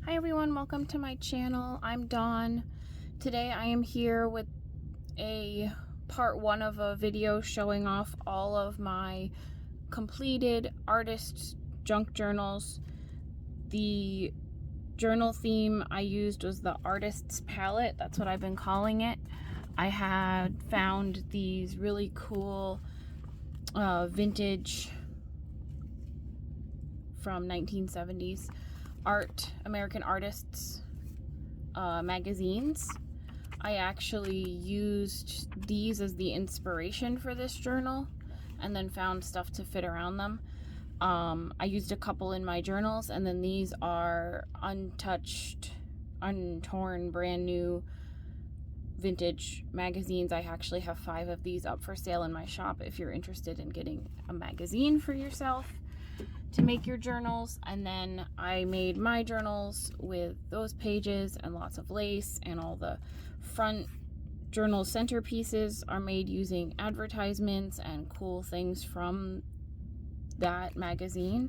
Hi everyone, welcome to my channel. I'm Dawn. Today I am here with a part one of a video showing off all of my completed artist junk journals. The journal theme I used was the Artists Palette. That's what I've been calling it. I had found these really cool vintage from 1970s American artists magazines. I actually used these as the inspiration for this journal and then found stuff to fit around them. I used a couple in my journals, and then these are untouched, untorn, brand new vintage magazines. I actually have 5 of these up for sale in my shop if you're interested in getting a magazine for yourself to make your journals. And then I made my journals with those pages and lots of lace, and all the front journal centerpieces are made using advertisements and cool things from that magazine.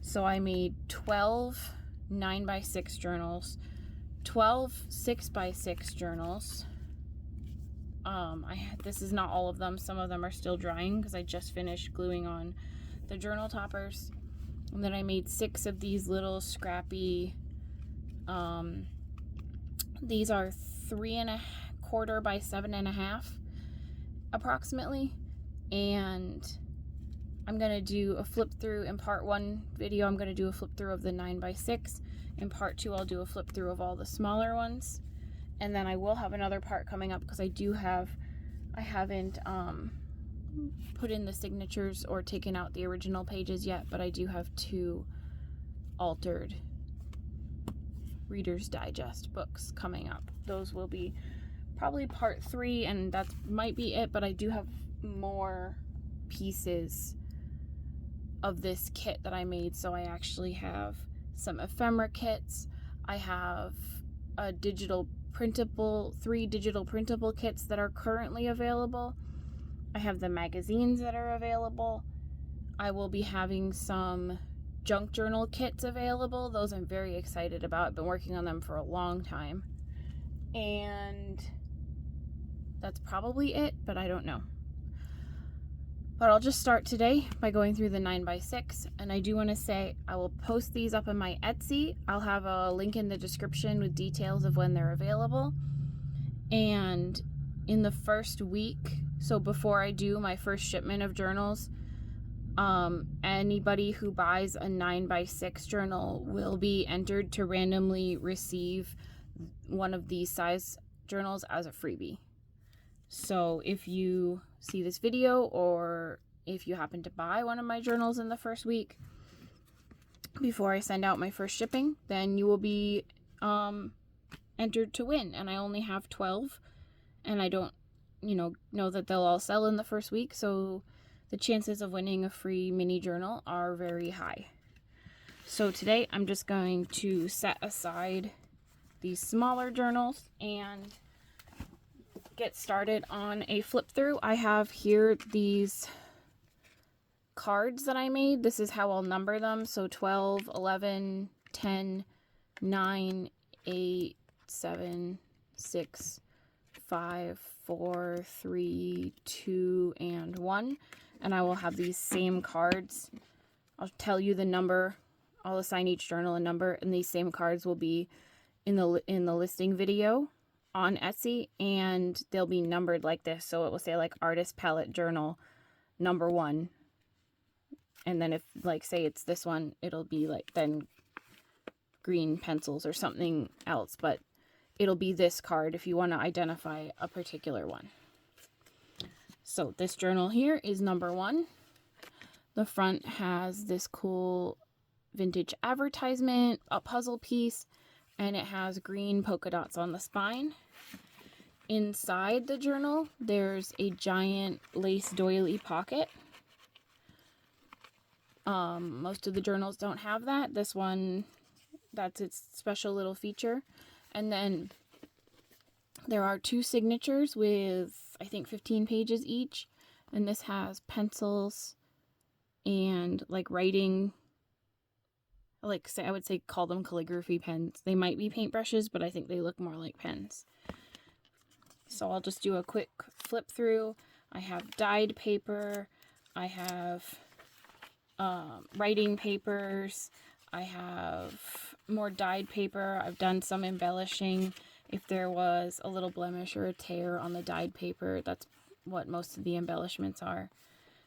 So I made 12 9x6 journals, 12 6x6 journals. This is not all of them. Some of them are still drying because I just finished gluing on the journal toppers. And then I made 6 of these little scrappy, these are 3¼ by 7½ approximately. And I'm gonna do a flip through in part 1 video. I'm gonna do a flip through of the 9x6. In part 2, I'll do a flip through of all the smaller ones. And then I will have another part coming up because I haven't put in the signatures or taken out the original pages yet, but I do have 2 altered Reader's Digest books coming up. Those will be probably part 3, and that might be it, but I do have more pieces of this kit that I made. So I actually have some ephemera kits. I have a 3 digital printable kits that are currently available. I have the magazines that are available. I will be having some junk journal kits available. Those I'm very excited about. I've been working on them for a long time. And that's probably it, but I don't know. But I'll just start today by going through the 9x6. And I do want to say I will post these up on my Etsy. I'll have a link in the description with details of when they're available. And in the first week, so before I do my first shipment of journals, anybody who buys a 9x6 journal will be entered to randomly receive one of these size journals as a freebie. So if you see this video, or if you happen to buy one of my journals in the first week before I send out my first shipping, then you will be entered to win. And I only have 12, and I don't know that they'll all sell in the first week, so the chances of winning a free mini journal are very high. So today I'm just going to set aside these smaller journals and get started on a flip through. I have here these cards that I made. This is how I'll number them. So 12, 11, 10, 9, 8, 7, 6, 5, 4, 3, 2, and 1. And I will have these same cards. I'll tell you the number. I'll assign each journal a number, and these same cards will be in the listing video on Etsy, and they'll be numbered like this. So it will say like Artist Palette Journal number 1. And then if, like, say it's this one, it'll be like then green pencils or something else, but it'll be this card if you want to identify a particular one. So this journal here is number 1. The front has this cool vintage advertisement, a puzzle piece, and it has green polka dots on the spine. Inside the journal, there's a giant lace doily pocket. Most of the journals don't have that. This one, that's its special little feature. And then there are 2 signatures with, I think, 15 pages each. And this has pencils and like writing I would say call them calligraphy pens. They might be paintbrushes, but I think they look more like pens. So I'll just do a quick flip through. I have dyed paper. I have writing papers. I have more dyed paper. I've done some embellishing. If there was a little blemish or a tear on the dyed paper, that's what most of the embellishments are.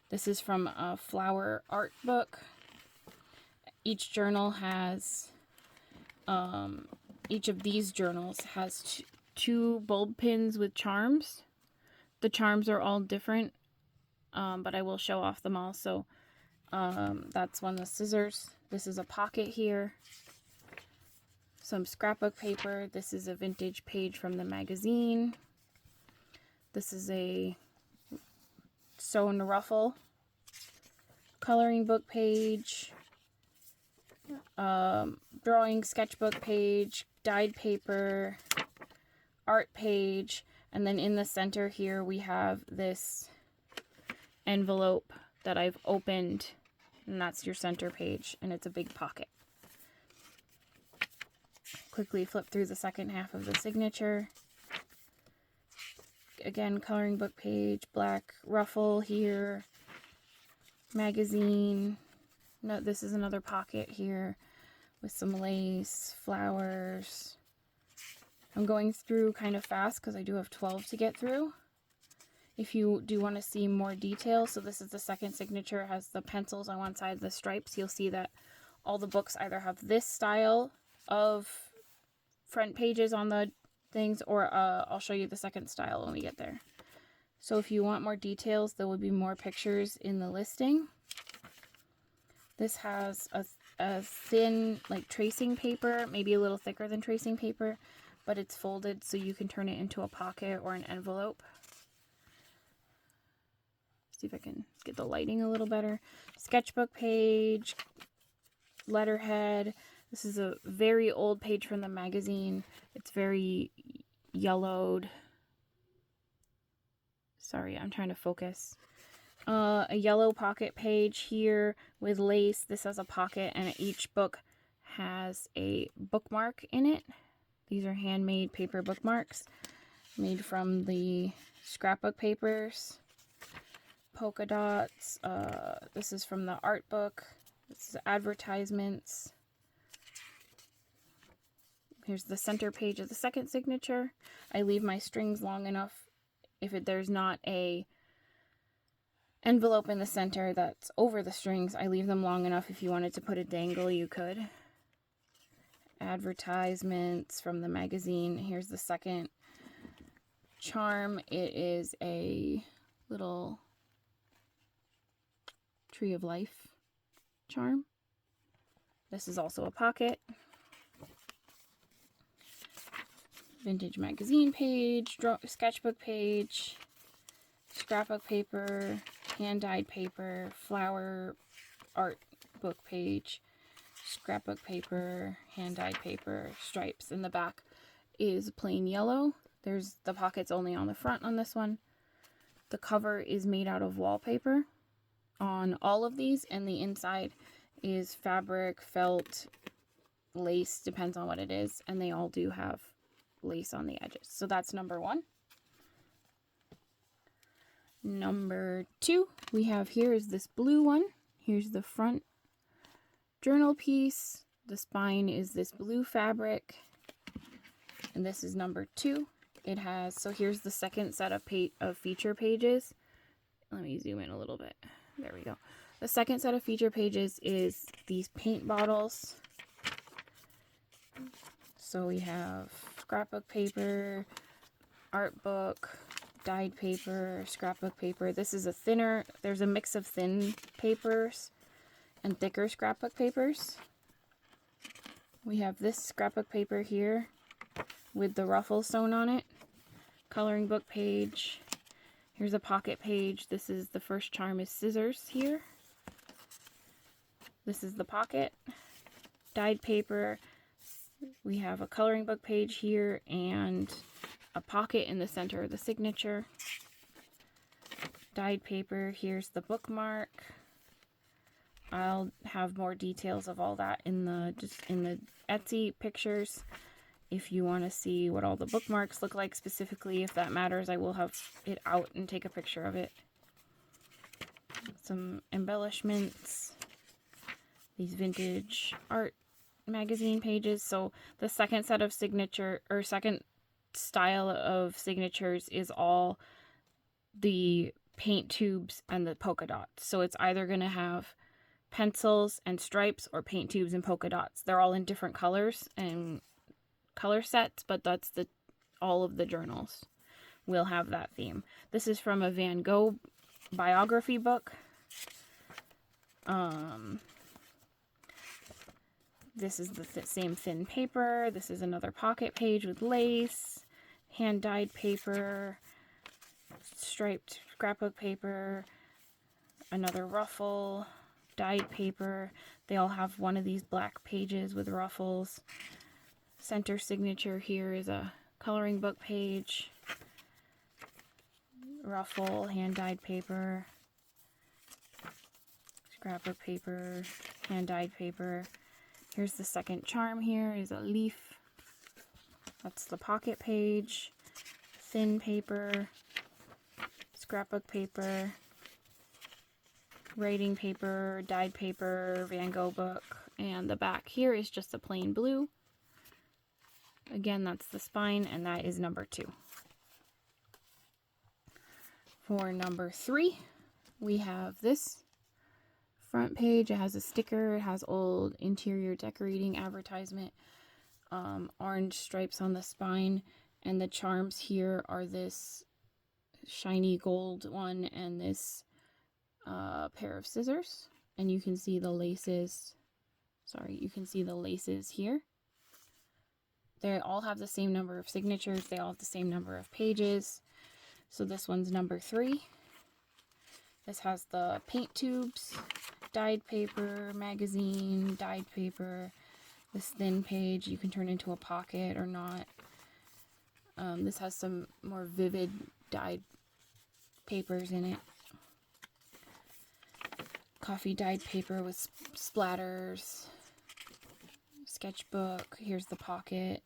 This is from a flower art book. Each journal has, each of these journals has two bulb pins with charms. The charms are all different, but I will show off them all. So that's one of the scissors. This is a pocket here. Some scrapbook paper. This is a vintage page from the magazine. This is a sewn ruffle coloring book page. Drawing sketchbook page, dyed paper, art page, and then in the center here we have this envelope that I've opened, and that's your center page, and it's a big pocket. Quickly flip through the second half of the signature. Again, coloring book page, black ruffle here, magazine. No, this is another pocket here with some lace, flowers. I'm going through kind of fast because I do have 12 to get through. If you do want to see more detail, so this is the second signature, it has the pencils on one side, the stripes. You'll see that all the books either have this style of front pages on the things, or I'll show you the second style when we get there. So if you want more details, there will be more pictures in the listing. This has a thin, like, tracing paper, maybe a little thicker than tracing paper, but it's folded so you can turn it into a pocket or an envelope. See if I can get the lighting a little better. Sketchbook page, letterhead. This is a very old page from the magazine. It's very yellowed. Sorry, I'm trying to focus. A yellow pocket page here with lace. This has a pocket, and each book has a bookmark in it. These are handmade paper bookmarks made from the scrapbook papers. Polka dots. This is from the art book. This is advertisements. Here's the center page of the second signature. I leave my strings long enough if there's not a envelope in the center that's over the strings. I leave them long enough. If you wanted to put a dangle, you could. Advertisements from the magazine. Here's the second charm. It is a little tree of life charm. This is also a pocket. Vintage magazine page, sketchbook page, scrapbook paper, hand-dyed paper, flower art book page, scrapbook paper, hand-dyed paper, stripes. In the back is plain yellow. There's the pockets only on the front on this one. The cover is made out of wallpaper on all of these, and the inside is fabric, felt, lace, depends on what it is, and they all do have lace on the edges. So that's number one. Number two we have here is this blue one. Here's the front journal piece. The spine is this blue fabric, and this is number two. It has, so here's the second set of feature pages. Let me zoom in a little bit. There we go. The second set of feature pages is these paint bottles. So we have scrapbook paper, art book, dyed paper, scrapbook paper. This is a thinner, there's a mix of thin papers and thicker scrapbook papers. We have this scrapbook paper here with the ruffles sewn on it. Coloring book page. Here's a pocket page. This is the first charm is scissors here. This is the pocket. Dyed paper. We have a coloring book page here and a pocket in the center of the signature. Dyed paper. Here's the bookmark. I'll have more details of all that in the Etsy pictures. If you want to see what all the bookmarks look like specifically, if that matters, I will have it out and take a picture of it. Some embellishments, these vintage art magazine pages. So the second set of second style of signatures is all the paint tubes and the polka dots. So it's either going to have pencils and stripes or paint tubes and polka dots. They're all in different colors and color sets, but that's all of the journals will have that theme. This is from a Van Gogh biography book. This is the same thin paper. This is another pocket page with lace, hand-dyed paper, striped scrapbook paper, another ruffle, dyed paper. They all have one of these black pages with ruffles. Center signature here is a coloring book page, ruffle, hand-dyed paper, scrapbook paper, hand-dyed paper. Here's the second charm here is a leaf. That's the pocket page, thin paper, scrapbook paper, writing paper, dyed paper, Van Gogh book, and the back here is just a plain blue. Again, that's the spine, and that is number 2. For number 3, we have this front page. It has a sticker. It has old interior decorating advertisement. Orange stripes on the spine, and the charms here are this shiny gold one and this pair of scissors. And you can see the laces. Sorry, you can see the laces here. They all have the same number of signatures. They all have the same number of pages. So this one's number 3. This has the paint tubes, dyed paper, magazine, dyed paper. This thin page you can turn into a pocket or not. This has some more vivid dyed papers in it. Coffee dyed paper with splatters. Sketchbook. Here's the pocket.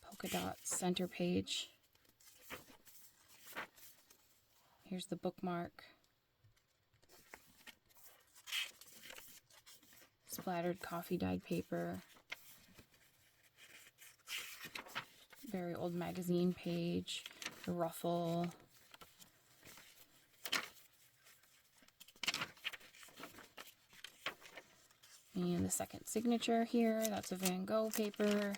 Polka dots, center page. Here's the bookmark. Splattered coffee dyed paper. Very old magazine page. The ruffle. And the second signature here, that's a Van Gogh paper,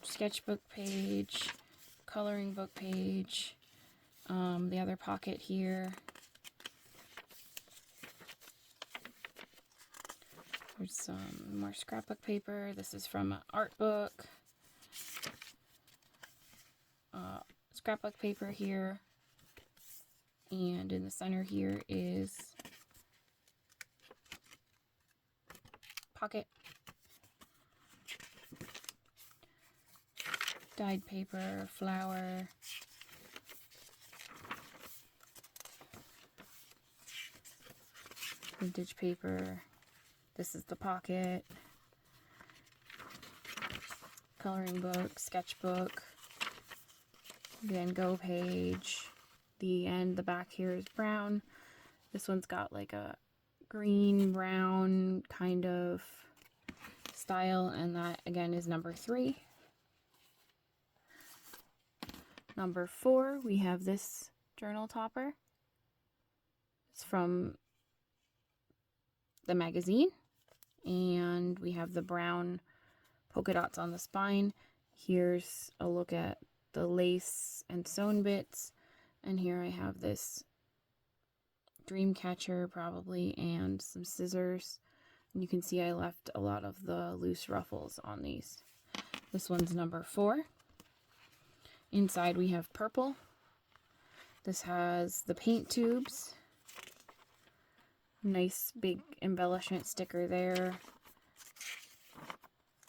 sketchbook page, coloring book page, the other pocket here. There's some more scrapbook paper. This is from an art book. Scrapbook paper here. And in the center here is pocket. Dyed paper, flower. Vintage paper. This is the pocket. Coloring book, sketchbook. Van Gogh page. The back here is brown. This one's got like a green, brown kind of style, and that again is number 3. Number 4, we have this journal topper. It's from the magazine, and we have the brown polka dots on the spine. Here's a look at the lace and sewn bits, and here I have this dream catcher probably and some scissors, and you can see I left a lot of the loose ruffles on these. This one's number 4. Inside we have purple. This has the paint tubes. Nice big embellishment sticker there.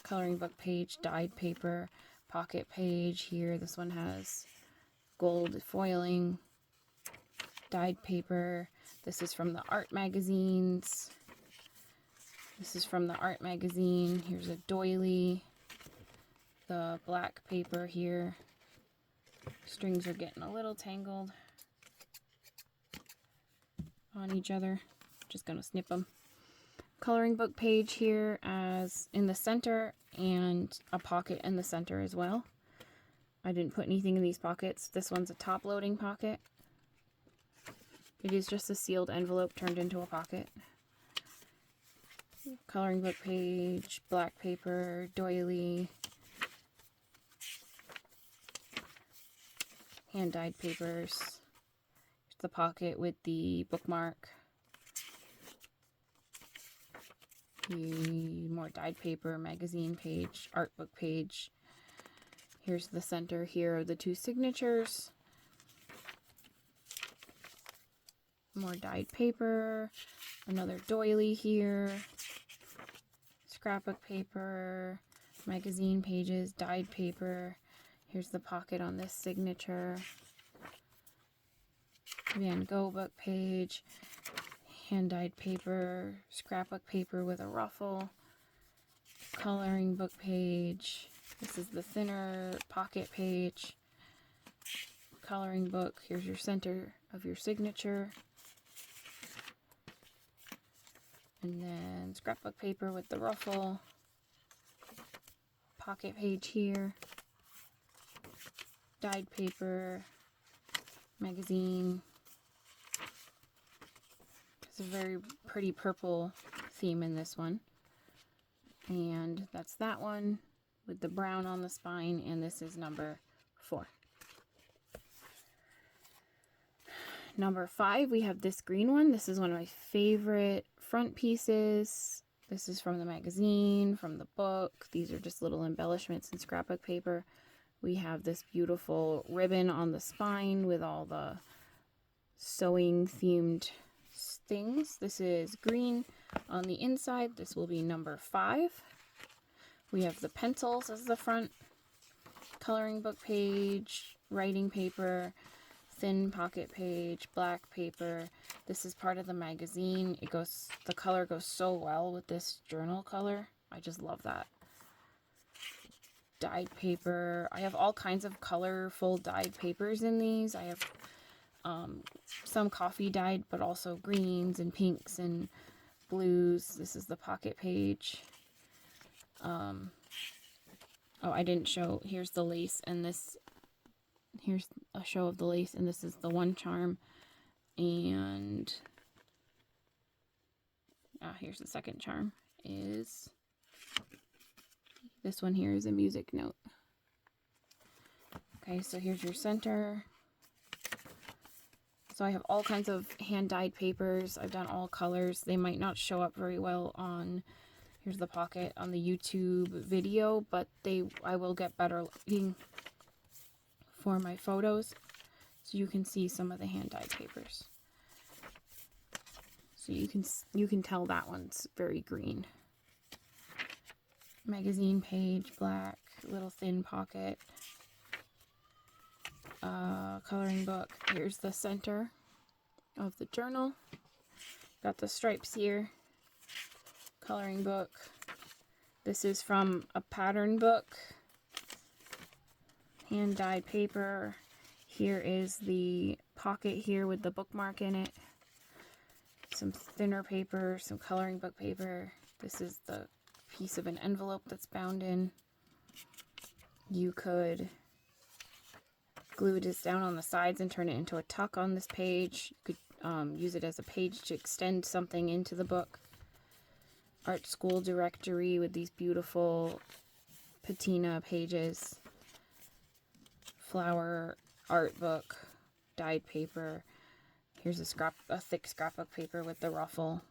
Coloring book page, dyed paper, pocket page here. This one has gold foiling, dyed paper. This is from the art magazines. This is from the art magazine. Here's a doily. The black paper here. Strings are getting a little tangled on each other. Just gonna snip them. Coloring book page here as in the center, and a pocket in the center as well. I didn't put anything in these pockets. This one's a top loading pocket. It is just a sealed envelope turned into a pocket. Coloring book page, black paper, doily, hand dyed papers. Here's the pocket with the bookmark. More dyed paper, magazine page, art book page. Here's the center here of the two signatures. More dyed paper, another doily here, scrapbook paper, magazine pages, dyed paper. Here's the pocket on this signature. Van Gogh book page, hand-dyed paper, scrapbook paper with a ruffle, coloring book page. This is the thinner pocket page, coloring book. Here's your center of your signature. And then scrapbook paper with the ruffle, pocket page here, dyed paper, magazine. There's a very pretty purple theme in this one. And that's that one with the brown on the spine, and this is number 4. Number 5, we have this green one. This is one of my favorite front pieces. This is from the magazine, from the book. These are just little embellishments in scrapbook paper. We have this beautiful ribbon on the spine with all the sewing themed things. This is green on the inside. This will be number 5. We have the pencils as the front, coloring book page, writing paper, thin pocket page, black paper. This is part of the magazine. The color goes so well with this journal color. I just love that. Dyed paper. I have all kinds of colorful dyed papers in these. I have some coffee dyed, but also greens and pinks and blues. This is the pocket page. Oh, I didn't show. Here's the lace, and here's a show of the lace, and this is the one charm. And here's the second charm. This one here is a music note. Okay, so here's your center. So I have all kinds of hand-dyed papers. I've done all colors. They might not show up very well on, here's the pocket, on the YouTube video, but I will get better lighting for my photos, so you can see some of the hand-dyed papers. So you can tell that one's very green. Magazine page, black, little thin pocket. Coloring book. Here's the center of the journal. Got the stripes here. Coloring book. This is from a pattern book. Hand dyed paper. Here is the pocket here with the bookmark in it. Some thinner paper, some coloring book paper. This is the piece of an envelope that's bound in. You could glue this down on the sides and turn it into a tuck on this page. You could use it as a page to extend something into the book. Art school directory with these beautiful patina pages. Flower art book, dyed paper. Here's a thick scrapbook paper with the ruffle.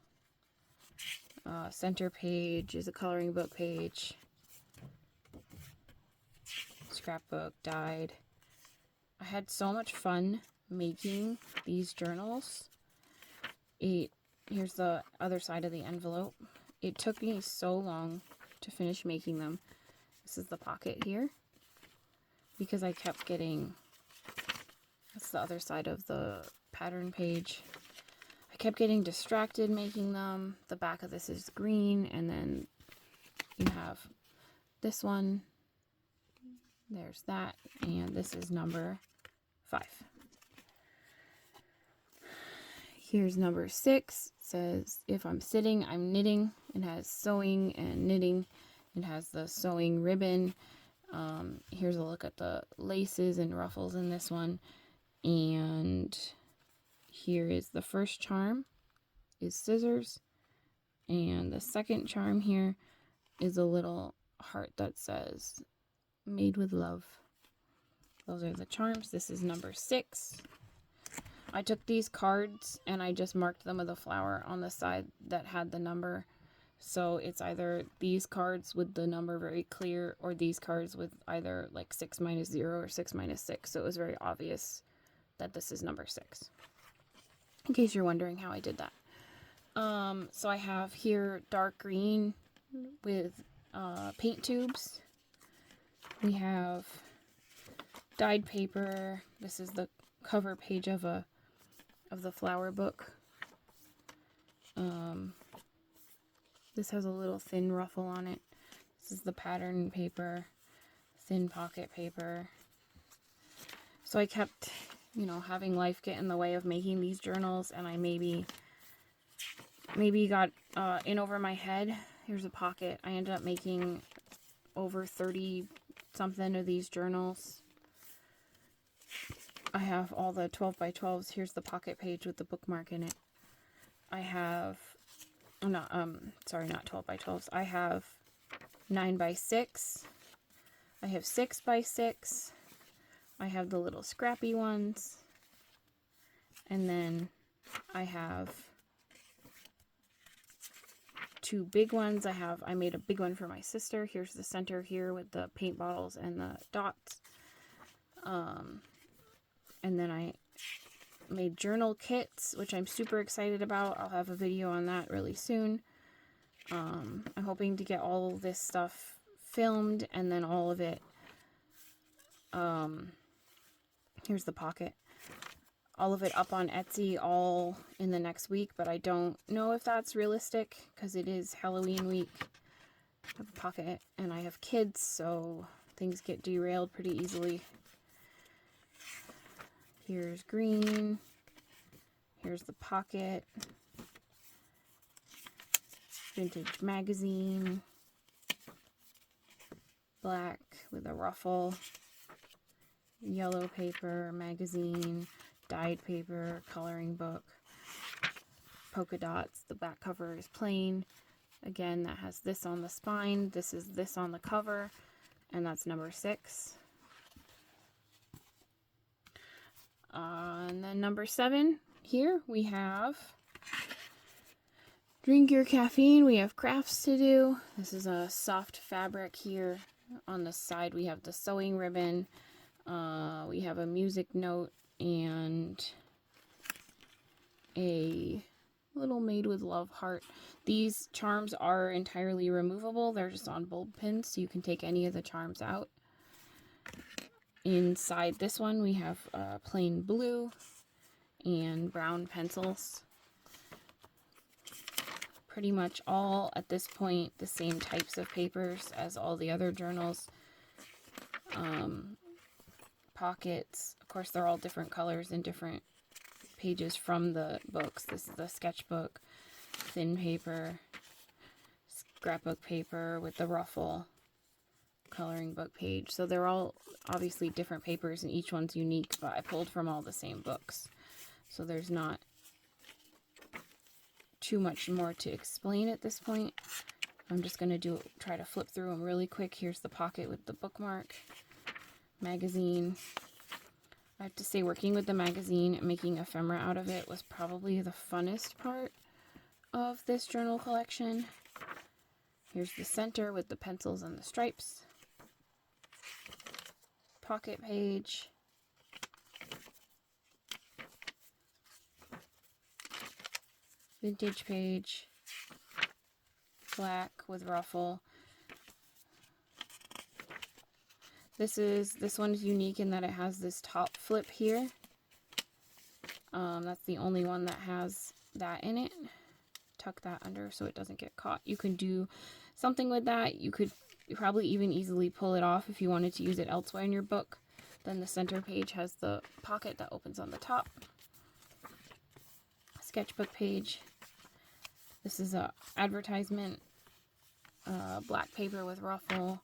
Center page is a coloring book page. Scrapbook, dyed. I had so much fun making these journals. Here's the other side of the envelope. It took me so long to finish making them. This is the pocket here, because I kept getting, that's the other side of the pattern page. I kept getting distracted making them. The back of this is green, and then you have this one. There's that, and this is number 5. Here's number 6. It says, if I'm sitting, I'm knitting. It has sewing and knitting. It has the sewing ribbon. Here's a look at the laces and ruffles in this one. And here is the first charm is scissors. And the second charm here is a little heart that says made with love. Those are the charms. This is number 6. I took these cards and I just marked them with a flower on the side that had the number. So it's either these cards with the number very clear, or these cards with either like 6 minus 0 or 6 minus 6. So it was very obvious that this is number 6. In case you're wondering how I did that. So I have here dark green with paint tubes. We have dyed paper. This is the cover page of the flower book. This has a little thin ruffle on it. This is the pattern paper, thin pocket paper. So I kept, having life get in the way of making these journals, and I maybe got in over my head. Here's a pocket. I ended up making over 30 something of these journals. I have all the 12 by 12s. Here's the pocket page with the bookmark in it. I have, not 12 by 12s. I have 9 by 6. I have 6 by 6. I have the little scrappy ones. And then I have 2 big ones. I made a big one for my sister. Here's the center here with the paint bottles and the dots. And then I made journal kits, which I'm super excited about. I'll have a video on that really soon. I'm hoping to get all of this stuff filmed, and then all of it, here's the pocket, all of it up on Etsy all in the next week, but I don't know if that's realistic because it is Halloween week. I have a pocket, and I have kids, so things get derailed pretty easily. Here's green. Here's the pocket. Vintage magazine. Black with a ruffle. Yellow paper, magazine, dyed paper, coloring book. Polka dots. The back cover is plain. Again, that has this on the spine. This is this on the cover. And that's number 6. And then number 7, here we have drink your caffeine. We have crafts to do. This is a soft fabric here. On the side we have the sewing ribbon. We have a music note and a little made with love heart. These charms are entirely removable. They're just on bulb pins, so you can take any of the charms out. Inside this one we have plain blue and brown pencils. Pretty much all, at this point, the same types of papers as all the other journals. Pockets, of course they're all different colors and different pages from the books. This is the sketchbook, thin paper, scrapbook paper with the ruffle, coloring book page. So they're all obviously different papers and each one's unique, but I pulled from all the same books. So there's not too much more to explain at this point. I'm just going to try to flip through them really quick. Here's the pocket with the bookmark, magazine. I have to say, working with the magazine and making ephemera out of it was probably the funnest part of this journal collection. Here's the center with the pencils and the stripes. Pocket page. Vintage page. Black with ruffle. This one is unique in that it has this top flip here. That's the only one that has that in it. Tuck that under so it doesn't get caught. You can do something with that. You could probably even easily pull it off if you wanted to use it elsewhere in your book. Then the center page has the pocket that opens on the top. Sketchbook page. This is a advertisement. Black paper with ruffle.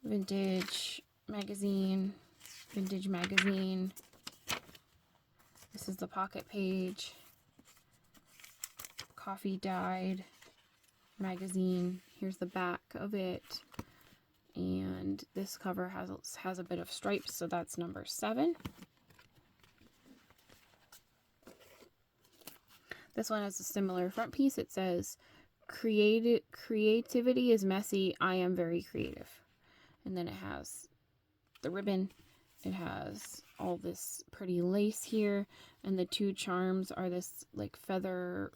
Vintage magazine. Vintage magazine. This is the pocket page. Coffee dyed magazine. Here's the back of it. And this cover has a bit of stripes, so that's number 7. This one has a similar front piece. It says, creativity is messy. I am very creative. And then it has the ribbon. It has all this pretty lace here. And the 2 charms are this like feather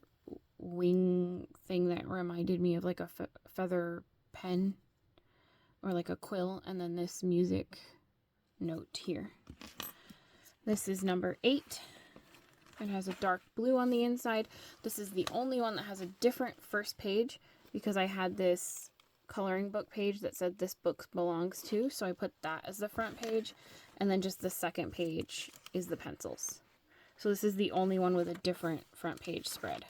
wing thing that reminded me of like a feather pen or like a quill, and then this music note here. This is number 8. It has a dark blue on the inside. This is the only one that has a different first page because I had this coloring book page that said this book belongs to, so I put that as the front page, and then just the second page is the pencils. So this is the only one with a different front page spread.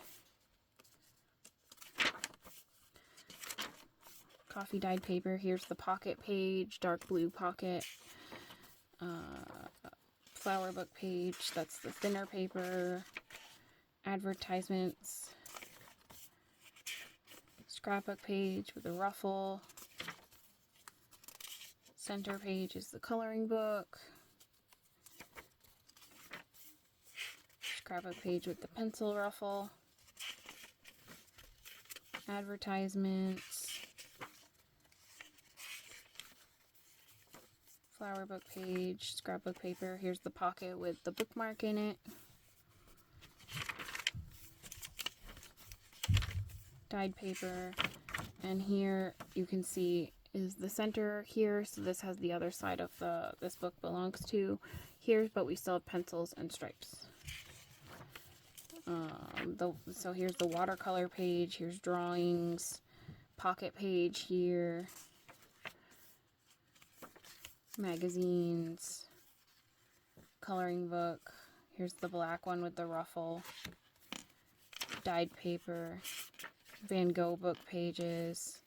Coffee dyed paper. Here's the pocket page, dark blue pocket. Flower book page, that's the thinner paper. Advertisements. Scrapbook page with a ruffle. Center page is the coloring book. Scrapbook page with the pencil ruffle. Advertisements. Flower book page, scrapbook paper. Here's the pocket with the bookmark in it. Dyed paper. And here you can see is the center here. So this has the other side of this book belongs to here, but we still have pencils and stripes. So here's the watercolor page. Here's drawings. Pocket page here. Magazines, coloring book. Here's the black one with the ruffle. Dyed paper, Van Gogh book pages,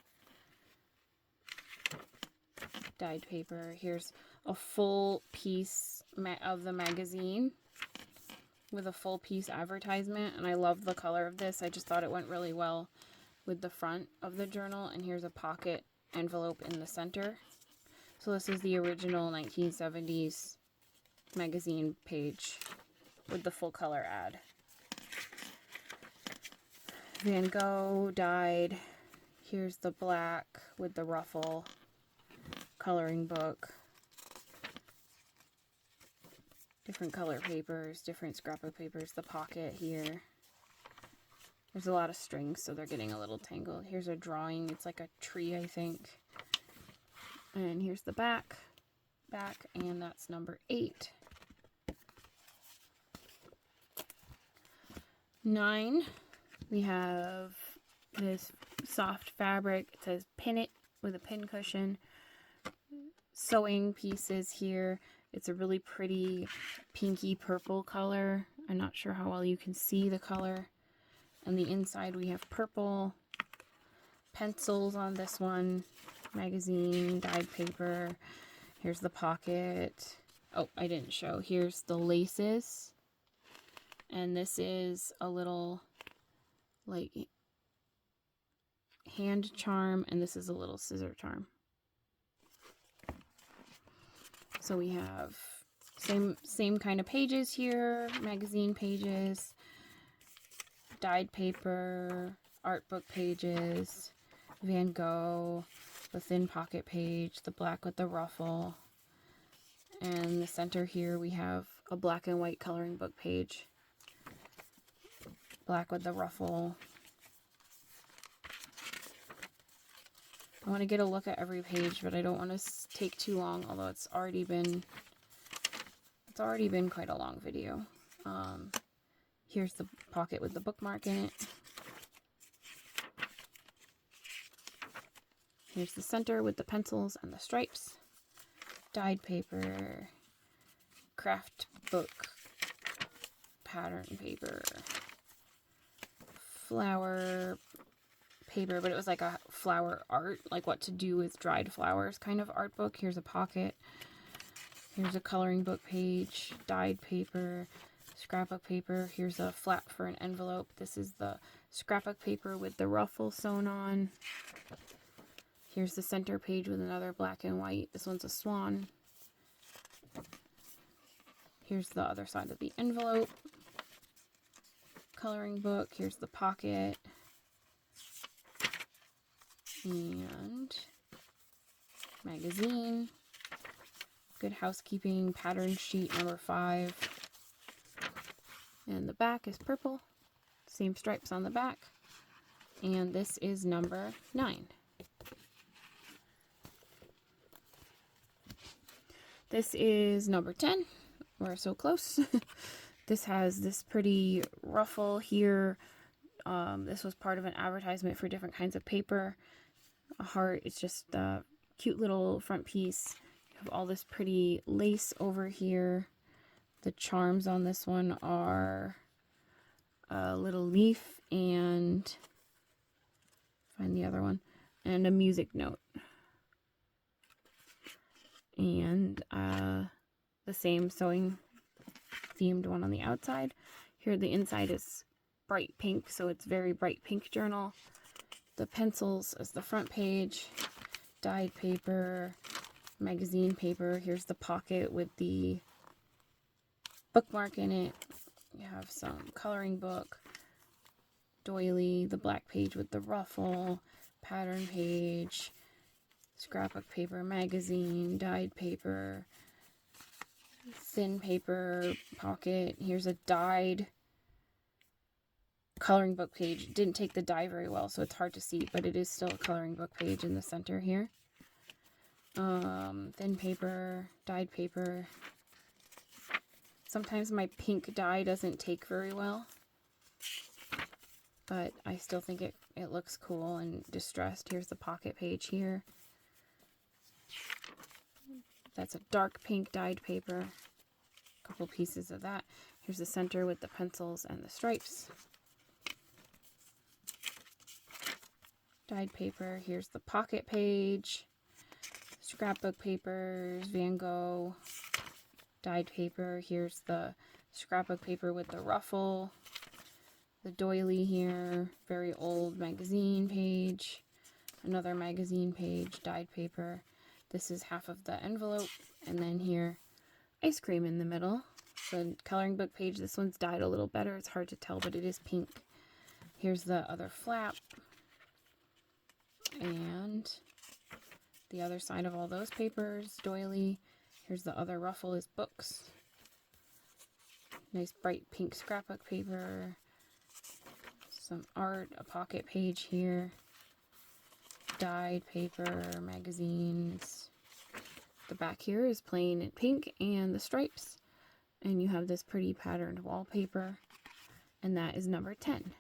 dyed paper. Here's a full piece of the magazine with a full piece advertisement, and I love the color of this. I just thought it went really well with the front of the journal. And here's a pocket envelope in the center. So this is the original 1970s magazine page with the full color ad. Van Gogh dyed. Here's the black with the ruffle. Coloring book. Different color papers, different scrapbook papers. The pocket here. There's a lot of strings, so they're getting a little tangled. Here's a drawing. It's like a tree, I think. And here's the back, and that's number 8. 9, we have this soft fabric. It says pin it with a pin cushion. Sewing pieces here. It's a really pretty pinky purple color. I'm not sure how well you can see the color. On the inside we have purple. Pencils on this one. Magazine, dyed paper. Here's the pocket. Oh, I didn't show. Here's the laces. And this is a little like hand charm, and this is a little scissor charm. So we have same kind of pages here, magazine pages, dyed paper, art book pages, Van Gogh, the thin pocket page, the black with the ruffle, and the center here we have a black and white coloring book page, black with the ruffle. I want to get a look at every page, but I don't want to take too long, although it's already been quite a long video. Here's the pocket with the bookmark in it. Here's the center with the pencils and the stripes. Dyed paper, craft book, pattern paper, flower paper, but it was like a flower art, like what to do with dried flowers kind of art book. Here's a pocket. Here's a coloring book page, dyed paper, scrapbook paper. Here's a flap for an envelope. This is the scrapbook paper with the ruffle sewn on. Here's the center page with another black and white. This one's a swan. Here's the other side of the envelope. Coloring book. Here's the pocket. And magazine. Good Housekeeping pattern sheet number 5. And the back is purple. Same stripes on the back. And this is number 9. This is number 10. We're so close. This has this pretty ruffle here. This was part of an advertisement for different kinds of paper. A heart, it's just a cute little front piece. You have all this pretty lace over here. The charms on this one are a little leaf and, find the other one, and a music note. And the same sewing themed one on the outside. Here the inside is bright pink, so it's very bright pink journal. The pencils is the front page, dyed paper, magazine paper. Here's the pocket with the bookmark in it. You have some coloring book, doily, the black page with the ruffle, pattern page, scrapbook paper, magazine, dyed paper, thin paper, pocket. Here's a dyed coloring book page. Didn't take the dye very well, so it's hard to see, but it is still a coloring book page in the center here. Thin paper, dyed paper. Sometimes my pink dye doesn't take very well, but I still think it looks cool and distressed. Here's the pocket page here. That's a dark pink dyed paper. A couple pieces of that. Here's the center with the pencils and the stripes. Dyed paper. Here's the pocket page. Scrapbook papers, Van Gogh. Dyed paper. Here's the scrapbook paper with the ruffle. The doily here. Very old magazine page. Another magazine page. Dyed paper. This is half of the envelope, and then here, ice cream in the middle. The coloring book page, this one's dyed a little better. It's hard to tell, but it is pink. Here's the other flap. And the other side of all those papers, doily. Here's the other ruffle is books. Nice bright pink scrapbook paper. Some art, a pocket page here. Dyed paper, magazines. The back here is plain pink and the stripes. And you have this pretty patterned wallpaper. And that is number 10.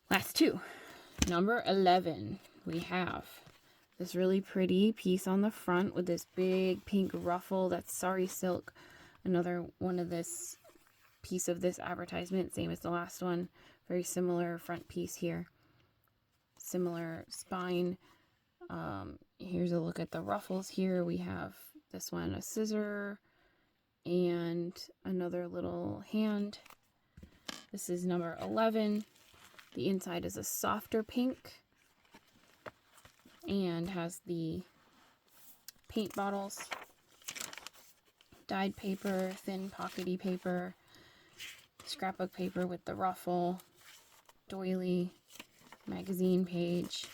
Last two. Number 11. We have this really pretty piece on the front with this big pink ruffle. That's sari silk. Another one of this piece of this advertisement, same as the last one. Very similar front piece here. Similar spine. Here's a look at the ruffles here. We have this one, a scissor, and another little hand. This is number 11. The inside is a softer pink and has the paint bottles, dyed paper, thin pockety paper, scrapbook paper with the ruffle, doily, magazine page,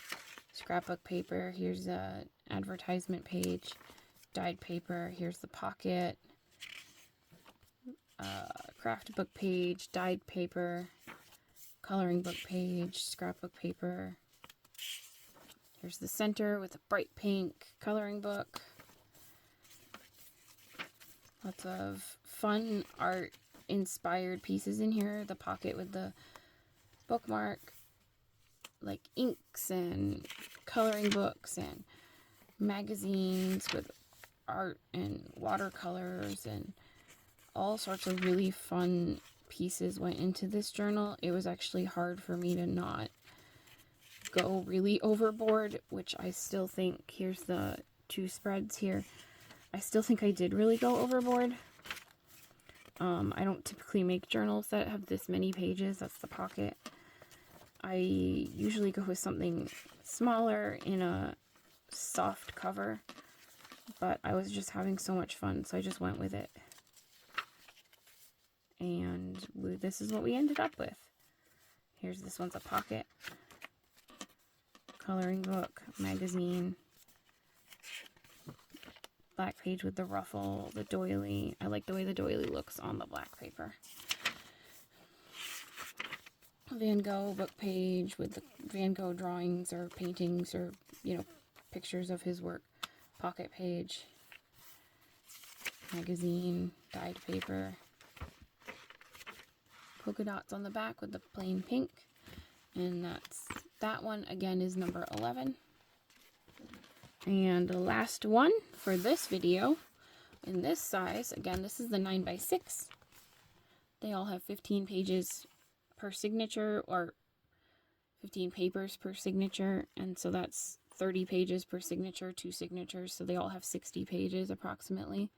scrapbook paper. Here's a advertisement page, dyed paper. Here's the pocket, craft book page, dyed paper, coloring book page, scrapbook paper. Here's the center with a bright pink coloring book. Lots of fun art inspired pieces in here. The pocket with the bookmark, like inks and coloring books and magazines with art and watercolors and all sorts of really fun pieces went into this journal. It was actually hard for me to not go really overboard, which I still think, here's the 2 spreads here, I still think I did really go overboard. I don't typically make journals that have this many pages. That's the pocket. I usually go with something smaller in a soft cover, but I was just having so much fun, so I just went with it. And this is what we ended up with. Here's this one's a pocket, coloring book, magazine, black page with the ruffle, the doily. I like the way the doily looks on the black paper. Van Gogh book page with the Van Gogh drawings or paintings or, you know, pictures of his work. Pocket page, magazine, dyed paper, polka dots on the back with the plain pink. And that one again is number 11. And the last one for this video, in this size, again, this is the 9x6. They all have 15 pages per signature, or 15 papers per signature, and so that's 30 pages per signature, 2 signatures, so they all have 60 pages approximately.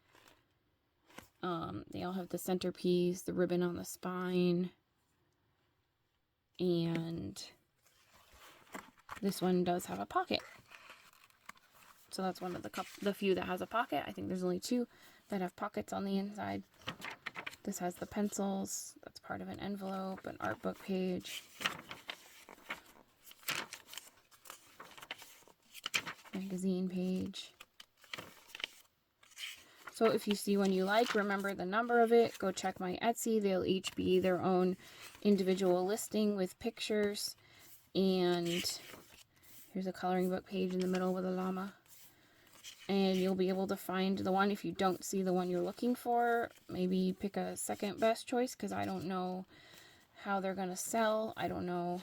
They all have the centerpiece, the ribbon on the spine, and this one does have a pocket. So that's one of the few that has a pocket. I think there's only 2 that have pockets on the inside. This has the pencils. That's part of an envelope, an art book page. Magazine page. So if you see one you like, remember the number of it. Go check my Etsy. They'll each be their own individual listing with pictures. And here's a coloring book page in the middle with a llama. And you'll be able to find the one if you don't see the one you're looking for. Maybe pick a second best choice, because I don't know how they're going to sell. I don't know.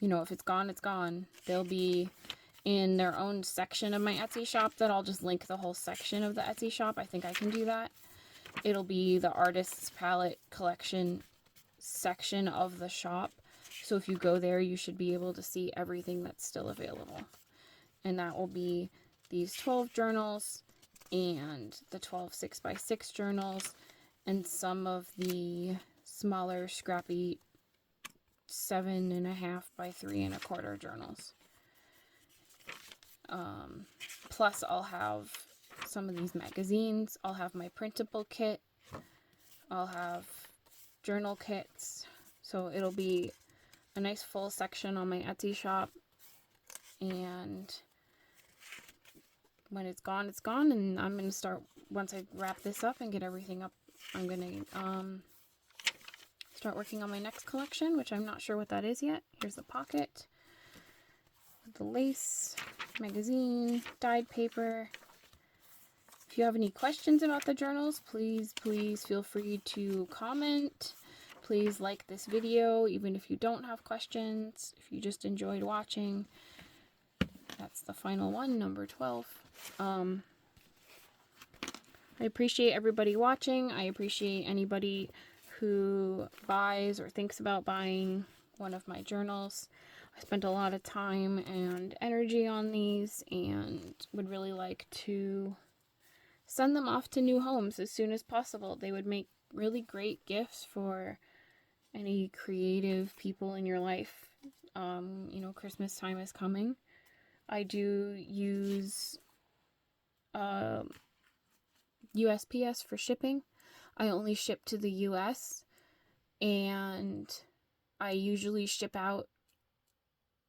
You know, if it's gone, it's gone. They'll be in their own section of my Etsy shop that I'll just link the whole section of the Etsy shop. I think I can do that. It'll be the Artists Pallet Collection section of the shop. So if you go there, you should be able to see everything that's still available. And that will be these 12 journals and the 12 6x6 journals and some of the smaller, scrappy 7.5 by 3 1/4 journals. Plus I'll have some of these magazines. I'll have my printable kit. I'll have journal kits. So it'll be a nice full section on my Etsy shop. And when it's gone, it's gone. And I'm going to start, once I wrap this up and get everything up, I'm going to start working on my next collection, which I'm not sure what that is yet. Here's the pocket with the lace, magazine, dyed paper. If you have any questions about the journals, please feel free to comment. Please like this video, even if you don't have questions, if you just enjoyed watching. That's the final one, number 12. I appreciate everybody watching. I appreciate anybody who buys or thinks about buying one of my journals. I spent a lot of time and energy on these and would really like to send them off to new homes as soon as possible. They would make really great gifts for any creative people in your life. You know, Christmas time is coming. I do use USPS for shipping. I only ship to the US, and I usually ship out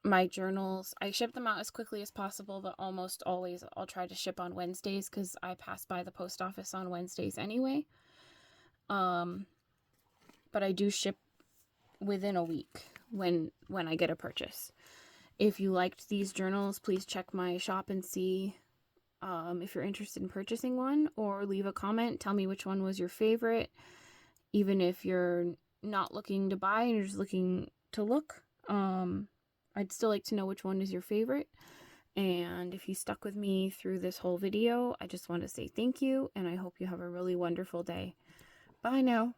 my journals. I ship them out as quickly as possible, but almost always I'll try to ship on Wednesdays because I pass by the post office on Wednesdays anyway. But I do ship within a week when I get a purchase. If you liked these journals, please check my shop and see if you're interested in purchasing one, or leave a comment. Tell me which one was your favorite. Even if you're not looking to buy and you're just looking to look, I'd still like to know which one is your favorite. And if you stuck with me through this whole video, I just want to say thank you, and I hope you have a really wonderful day. Bye now.